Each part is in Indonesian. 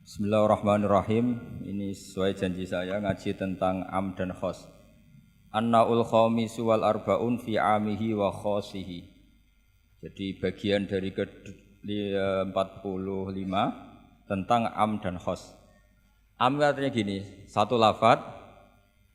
Bismillahirrahmanirrahim. Ini sesuai janji saya ngaji tentang am dan khos. An-naul khamisu wal arbaun fi amihi wa khosihi. Jadi bagian dari ke-45 tentang am dan khos. Am artinya gini, satu lafadz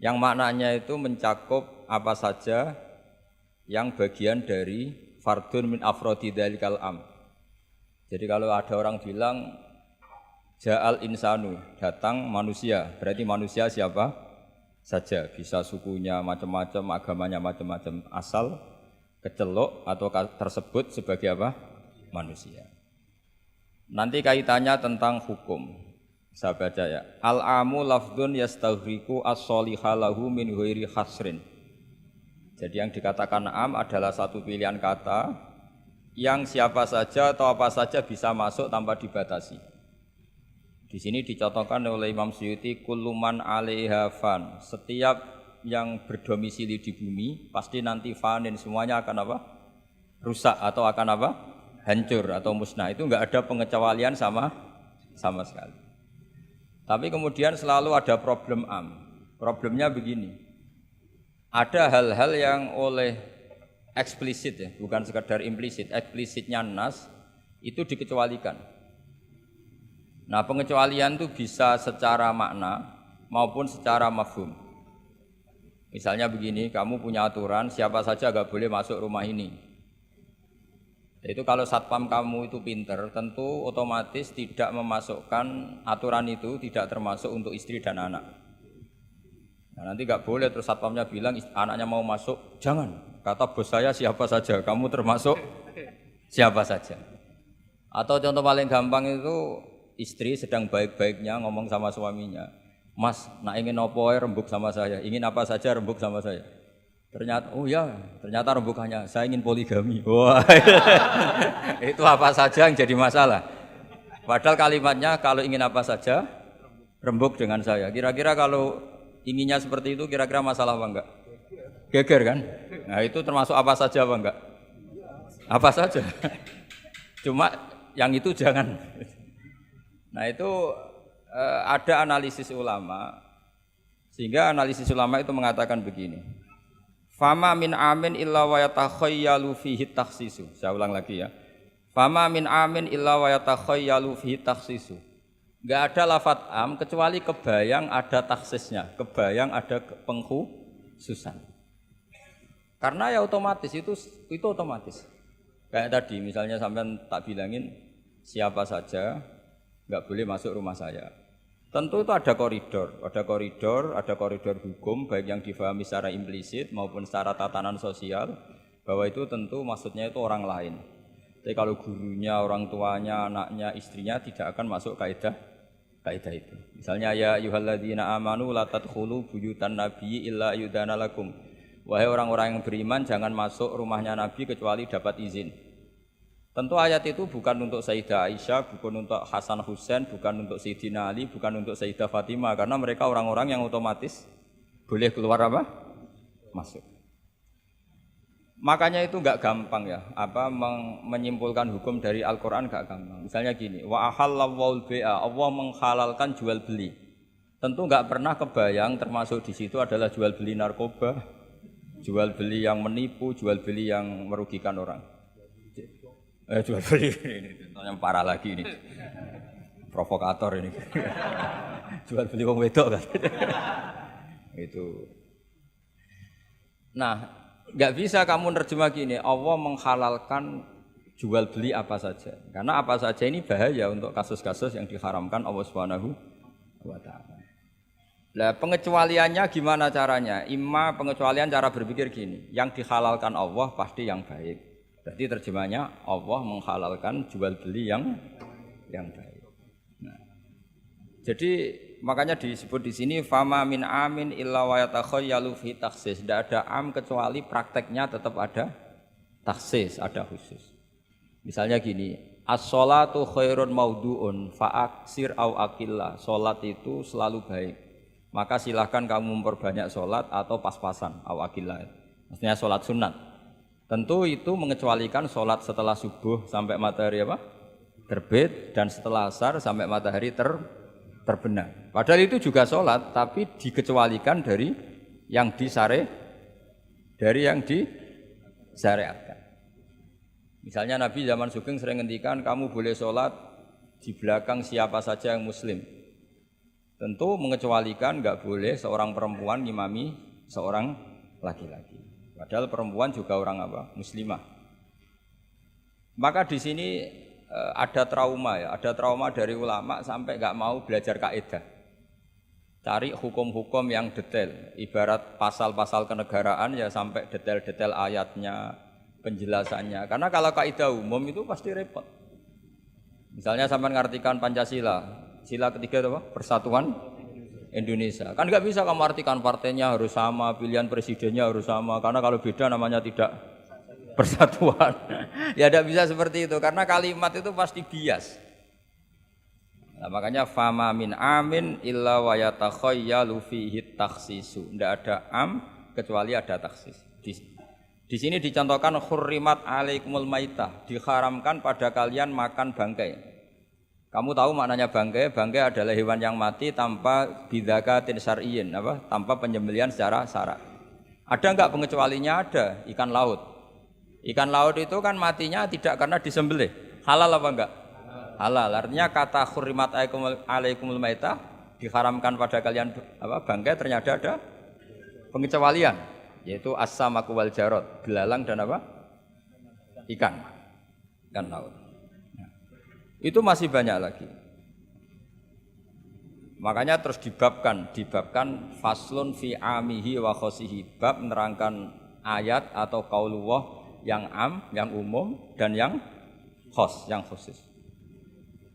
yang maknanya itu mencakup apa saja yang bagian dari fardun min afrodi dzalikal am. Jadi kalau ada orang bilang Ja'al insanu, datang manusia, berarti manusia siapa saja, bisa sukunya macam-macam, agamanya macam-macam, asal kecelok atau tersebut sebagai apa? Manusia. Nanti kaitannya tentang hukum. Saya baca ya. Al-amu lafdun yastaghriqu as-soliha lahu min ghairi hasrin. Jadi yang dikatakan am adalah satu pilihan kata yang siapa saja atau apa saja bisa masuk tanpa dibatasi. Di sini dicontohkan oleh Imam Suyuti kulluman 'alaiha fan. Setiap yang berdomisili di bumi pasti nanti fanin, semuanya akan apa? Rusak atau akan apa? Hancur atau musnah. Itu enggak ada pengecualian sama sekali. Tapi kemudian selalu ada problem am. Problemnya begini. Ada hal-hal yang oleh eksplisit ya, bukan sekedar implisit. Eksplisitnya nas itu dikecualikan. Nah, pengecualian itu bisa secara makna maupun secara mafhum. Misalnya begini, kamu punya aturan siapa saja enggak boleh masuk rumah ini. Itu kalau satpam kamu itu pinter, tentu otomatis tidak memasukkan aturan itu tidak termasuk untuk istri dan anak. Nah, nanti enggak boleh terus satpamnya bilang anaknya mau masuk, jangan. Kata bos saya siapa saja, kamu termasuk siapa saja. Atau contoh paling gampang itu istri sedang baik-baiknya ngomong sama suaminya, Mas, nak ingin apa rembuk sama saya, ingin apa saja rembuk sama saya. Ternyata, oh ya, ternyata rembukannya, saya ingin poligami. Wah, itu apa saja yang jadi masalah. Padahal kalimatnya kalau ingin apa saja rembuk dengan saya. Kira-kira kalau inginnya seperti itu, kira-kira masalah apa enggak? Geger kan? Nah itu termasuk apa saja apa enggak? Apa saja. Cuma yang itu jangan. Nah itu ada analisis ulama, sehingga analisis ulama itu mengatakan begini. Fama min amin illa wa yatakhayyalu fihi takhsisu. Saya ulang lagi ya. Fama min amin illa wa yatakhayyalu fihi takhsisu. Enggak ada lafadz am kecuali kebayang ada takhsisnya, kebayang ada pengkhususan. Karena ya otomatis itu otomatis. Kayak tadi misalnya sampean tak bilangin siapa saja enggak boleh masuk rumah saya. Tentu itu ada koridor hukum baik yang difahami secara implisit maupun secara tatanan sosial, bahwa itu tentu maksudnya itu orang lain. Tapi kalau gurunya, orang tuanya, anaknya, istrinya tidak akan masuk kaidah itu. Misalnya ya ayyuhalladzina amanu la tadkhulu buyutan nabiyyi illa yudana lakum. Wahai orang-orang yang beriman jangan masuk rumahnya Nabi kecuali dapat izin. Tentu ayat itu bukan untuk Sayyidah Aisyah, bukan untuk Hasan Husain, bukan untuk Sayyidina Ali, bukan untuk Sayyidah Fatimah, karena mereka orang-orang yang otomatis boleh keluar apa? Masuk. Makanya itu enggak gampang ya, menyimpulkan hukum dari Al-Qur'an enggak gampang. Misalnya gini, wa ahallallahu bai'a, Allah menghalalkan jual beli. Tentu enggak pernah kebayang termasuk di situ adalah jual beli narkoba, jual beli yang menipu, jual beli yang merugikan orang. Jual beli ini yang parah lagi ini, provokator ini. Jual beli wong wedok kan. Itu. Nah, nggak bisa kamu nerjemah gini. Allah menghalalkan jual beli apa saja. Karena apa saja ini bahaya untuk kasus-kasus yang diharamkan Allah Subhanahu wa taala. Lah pengecualiannya gimana caranya? Imma pengecualian cara berpikir gini, yang dihalalkan Allah pasti yang baik. Berarti terjemahnya Allah menghalalkan jual beli yang baik. Nah, jadi makanya disebut di sini fama min amin illa wa yatakhayyalu fi takhsis. Tidak ada am kecuali prakteknya tetap ada takhsis, ada khusus. Misalnya gini, as-sholatu khairun maudu'un fa'aksir au aqillah. Salat itu selalu baik. Maka silahkan kamu memperbanyak salat atau pas-pasan au aqillah. Maksudnya salat sunat. Tentu itu mengecualikan sholat setelah subuh sampai matahari terbit dan setelah asar sampai matahari terbenam. Padahal itu juga sholat, tapi dikecualikan dari yang disyariatkan. Misalnya Nabi zaman Sugeng sering ngendikan kamu boleh sholat di belakang siapa saja yang muslim. Tentu mengecualikan nggak boleh seorang perempuan ngimami seorang laki-laki. Padahal perempuan juga orang apa? Muslimah. Maka di sini ada trauma ya, ada trauma dari ulama sampai nggak mau belajar kaidah. Cari hukum-hukum yang detail, ibarat pasal-pasal kenegaraan ya sampai detail-detail ayatnya, penjelasannya. Karena kalau kaidah umum itu pasti repot. Misalnya sampai ngartikan Pancasila. Sila ketiga itu apa? Persatuan Indonesia. Kan nggak bisa kamu artikan partainya harus sama, pilihan presidennya harus sama. Karena kalau beda namanya tidak persatuan. Ya tidak bisa seperti itu. Karena kalimat itu pasti bias. Nah, makanya fama min amin illa wa yatakhayyalu fihi takhsisu. Tidak ada am kecuali ada taksis. Di sini dicontohkan hurrimat alaikumul maitah. Diharamkan pada kalian makan bangkai. Kamu tahu maknanya bangkai? Bangkai adalah hewan yang mati tanpa bidzakatin syar'iyyin, tanpa penyembelihan secara syarak. Ada enggak pengecualinya? Ada, ikan laut. Ikan laut itu kan matinya tidak karena disembelih. Halal apa enggak? Halal. Artinya kata hurrimat alaikumul maitah diharamkan pada kalian bangkai, ternyata ada pengecualian, yaitu as-samaku wal jarad, belalang dan ikan laut. Itu masih banyak lagi. Makanya terus dibabkan faslun fi amihi wa khosihi, bab menerangkan ayat atau qaulullah yang am, yang umum dan yang khos, yang khusus.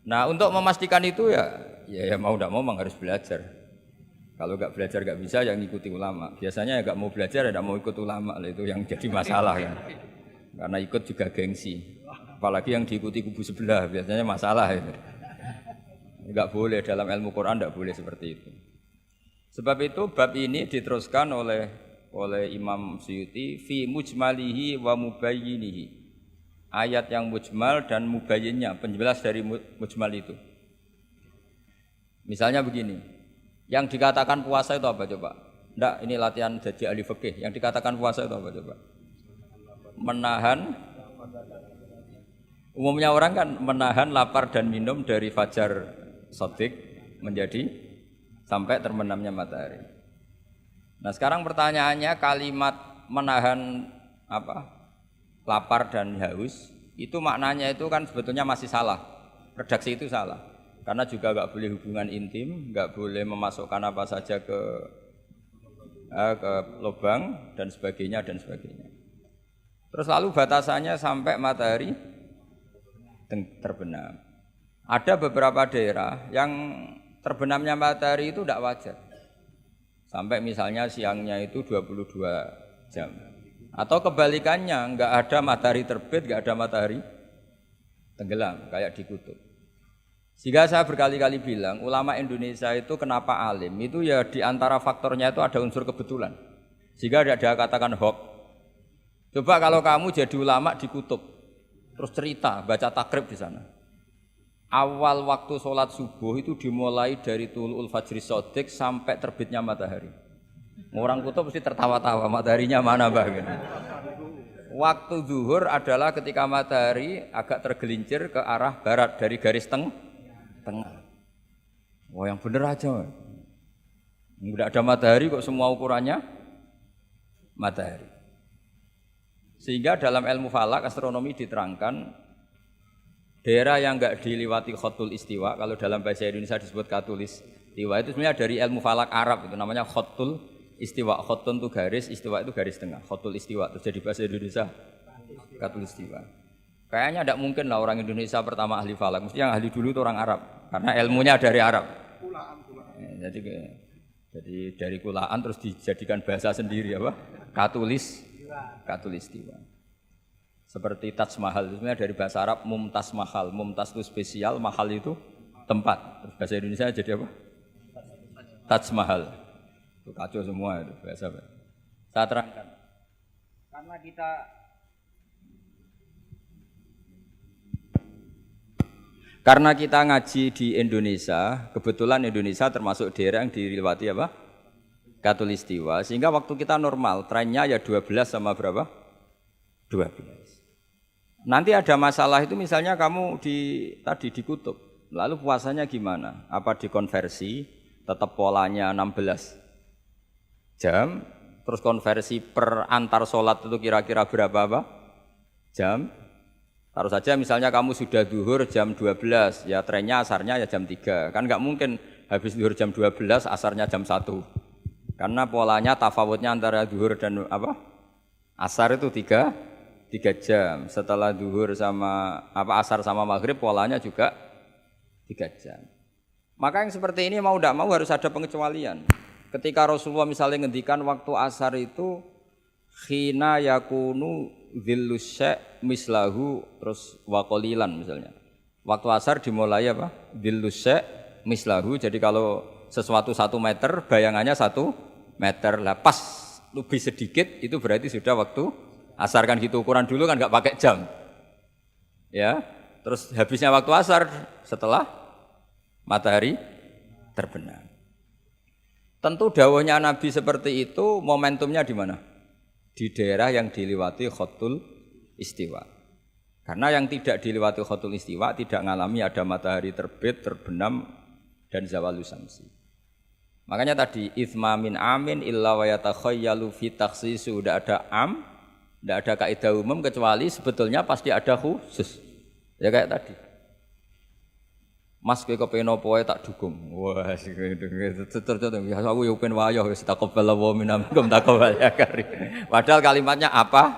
Nah, untuk memastikan itu ya mau tidak mau memang harus belajar. Kalau enggak belajar enggak bisa yang ngikuti ulama. Biasanya enggak mau belajar enggak mau ikut ulama, itu yang jadi masalah kan. Karena ikut juga gengsi. Apalagi yang diikuti kubu sebelah biasanya masalah itu. Enggak boleh dalam ilmu Quran, enggak boleh seperti itu. Sebab itu bab ini diteruskan oleh Imam Suyuti fi mujmalihi wa mubayyinihi. Ayat yang mujmal dan mubayyinnya, penjelas dari mujmal itu. Misalnya begini, yang dikatakan puasa itu apa coba? Enggak, ini latihan jadi ahli fikih. Yang dikatakan puasa itu apa coba? Menahan. Umumnya orang kan menahan lapar dan minum dari fajar shadiq menjadi sampai terbenamnya matahari. Nah, sekarang pertanyaannya, kalimat menahan lapar dan haus itu maknanya itu kan sebetulnya masih salah. Redaksi itu salah. Karena juga enggak boleh hubungan intim, enggak boleh memasukkan apa saja ke lubang dan sebagainya. Terus lalu batasannya sampai matahari terbenam. Ada beberapa daerah yang terbenamnya matahari itu tidak wajar. Sampai misalnya siangnya itu 22 jam. Atau kebalikannya, enggak ada matahari terbit, enggak ada matahari tenggelam kayak di kutub. Sehingga saya berkali-kali bilang, ulama Indonesia itu kenapa alim? Itu ya di antara faktornya itu ada unsur kebetulan. Sehingga ada katakan hoax. Coba kalau kamu jadi ulama di kutub, terus cerita, baca takrib di sana. Awal waktu sholat subuh itu dimulai dari tulul fajri shadiq sampai terbitnya matahari. Orang kutub mesti tertawa-tawa, mataharinya mana bah? Waktu zuhur adalah ketika matahari agak tergelincir ke arah barat dari garis tengah. Wah, yang bener aja. Enggak ada matahari kok semua ukurannya matahari. Sehingga dalam ilmu falak astronomi diterangkan daerah yang enggak diliwati khotul istiwa, kalau dalam bahasa Indonesia disebut katul istiwa, itu sebenarnya dari ilmu falak Arab, itu namanya khotul istiwa. Khotun itu garis, istiwa itu garis tengah. Khotul istiwa terus jadi bahasa Indonesia katul istiwa. Kayaknya tidak mungkin lah orang Indonesia pertama ahli falak, mesti yang ahli dulu itu orang Arab, karena ilmunya dari Arab. Jadi dari kulaan terus dijadikan bahasa sendiri Katulistiwa. Seperti Taj Mahal itu sebenarnya dari bahasa Arab mumtaz mahal. Mumtaz itu spesial, mahal itu tempat. Terus bahasa Indonesia jadi apa? Taj Mahal. Itu kacau semua itu bahasa. Saya terangkan. Karena Karena kita ngaji di Indonesia, kebetulan Indonesia termasuk daerah yang dilewati apa? Khatulistiwa, sehingga waktu kita normal, trennya ya 12 sama berapa? 12. Nanti ada masalah itu misalnya kamu tadi di kutub, lalu puasanya gimana? Apa dikonversi, tetap polanya 16 jam, terus konversi per antar sholat itu kira-kira berapa apa? Jam? Taruh saja misalnya kamu sudah zuhur jam 12, ya trennya asarnya ya jam 3. Kan nggak mungkin habis zuhur jam 12, asarnya jam 1. Karena polanya tafawutnya antara zuhur dan apa? Asar itu 3 jam. Setelah zuhur sama asar sama maghrib polanya juga 3 jam. Maka yang seperti ini mau tidak mau harus ada pengecualian. Ketika Rasulullah misalnya ngendikan waktu asar itu khina yakunu dhillus syai' mislahu terus waqalilan misalnya. Waktu asar dimulai apa? Dhillus syai' mislahu. Jadi kalau sesuatu 1 meter bayangannya 1 meter. Lah pas lebih sedikit itu berarti sudah waktu asar kan gitu, ukuran dulu kan enggak pakai jam. Ya. Terus habisnya waktu asar setelah matahari terbenam. Tentu dawuhnya Nabi seperti itu momentumnya di mana? Di daerah yang dilewati khatul istiwa. Karena yang tidak dilewati khatul istiwa tidak ngalami ada matahari terbit, terbenam dan zawalus samsi. Makanya tadi itsma min amin illa wa yatakhayyalu fi takhsis, sudah ada am, tidak ada kaidah umum kecuali sebetulnya pasti ada khusus. Ya kayak tadi. Mas kowe kepen opo wae tak dukung. Wah, ya aku yo pengen wayo wis taqabbal wa minkum taqabbal ya kari. Padahal kalimatnya apa?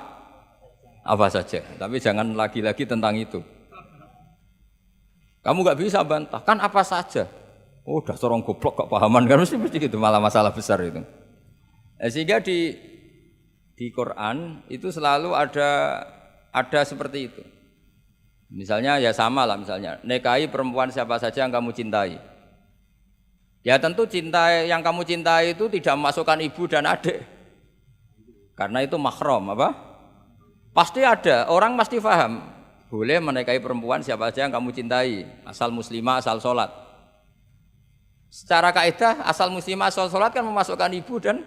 Apa saja. Tapi jangan lagi-lagi tentang itu. Kamu enggak bisa bantah, kan apa saja. Oh, dasar orang goblok gak pahaman kan mesti gitu, malah masalah besar itu. Sehingga di Quran itu selalu ada seperti itu. Misalnya ya sama lah misalnya, nikahi perempuan siapa saja yang kamu cintai. Ya tentu cinta yang kamu cintai itu tidak memasukkan ibu dan adik. Karena itu mahram apa? Pasti ada, orang pasti paham. Boleh menikahi perempuan siapa saja yang kamu cintai, asal muslimah, asal sholat. Secara kaidah asal muslimah, asal sholat kan memasukkan ibu dan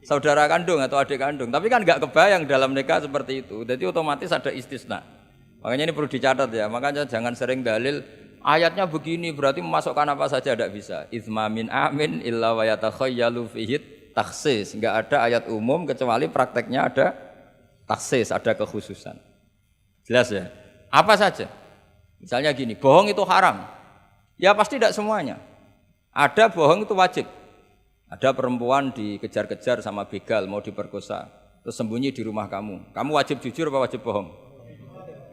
saudara kandung atau adik kandung. Tapi kan nggak kebayang dalam nikah seperti itu. Jadi otomatis ada istisna. Makanya ini perlu dicatat ya, makanya jangan sering dalil ayatnya begini berarti memasukkan apa saja, tidak bisa. Itsma min amin illa wa yatakhayyalu fihi takhsis. Enggak ada ayat umum kecuali prakteknya ada takhsis, ada kekhususan. Jelas ya? Apa saja? Misalnya gini, bohong itu haram. Ya pasti tidak semuanya. Ada bohong itu wajib. Ada perempuan dikejar-kejar sama begal mau diperkosa, terus sembunyi di rumah kamu. Kamu wajib jujur apa wajib bohong?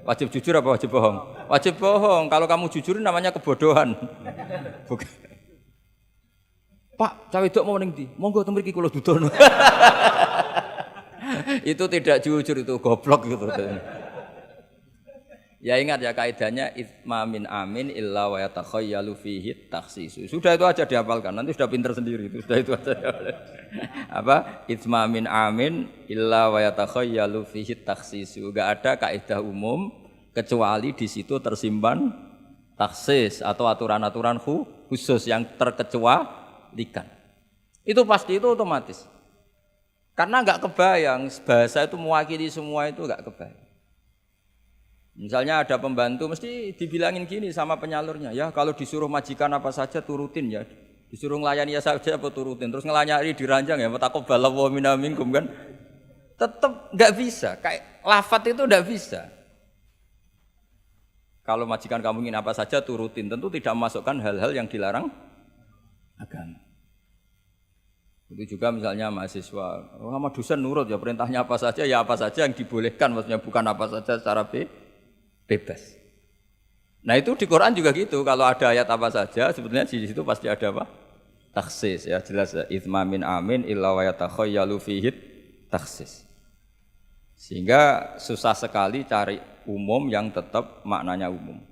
Wajib jujur apa wajib bohong? Wajib bohong. Kalau kamu jujur namanya kebodohan. Bukan. Pak, cawe wedok mau ning ndi? Monggo teng mriki kula dudono. Itu tidak jujur, itu goblok gitu. Ya ingat ya kaidahnya itsma min amin illa wa yatakhayyalu fihi takhsis. Sudah itu aja dihafalkan. Nanti sudah pinter sendiri itu. Sudah itu aja. Apa? Itsma min amin illa wa yatakhayyalu fihi takhsis. Enggak ada kaidah umum kecuali di situ tersimpan takhsis atau aturan-aturan khusus yang terkecualikan. Itu pasti, itu otomatis. Karena enggak kebayang bahasa itu mewakili semua, itu enggak kebayang. Misalnya ada pembantu mesti dibilangin gini sama penyalurnya, ya kalau disuruh majikan apa saja turutin ya, disuruh ngelayani ya saja apa turutin, terus ngelayani diranjang ya taqabbal wa minkum kan, tetap nggak bisa, kayak lafat itu nggak bisa. Kalau majikan kamu ingin apa saja turutin, tentu tidak memasukkan hal-hal yang dilarang agama. Itu juga misalnya mahasiswa, sama dosen nurut ya perintahnya apa saja ya apa saja yang dibolehkan, maksudnya bukan apa saja secara bebas. Nah itu di Quran juga gitu. Kalau ada ayat apa saja, sebetulnya di situ pasti ada apa? Takhsis ya, jelas ya. Itsma min amin illa wa yatakhayyalu fihi takhsis. Sehingga susah sekali cari umum yang tetap maknanya umum.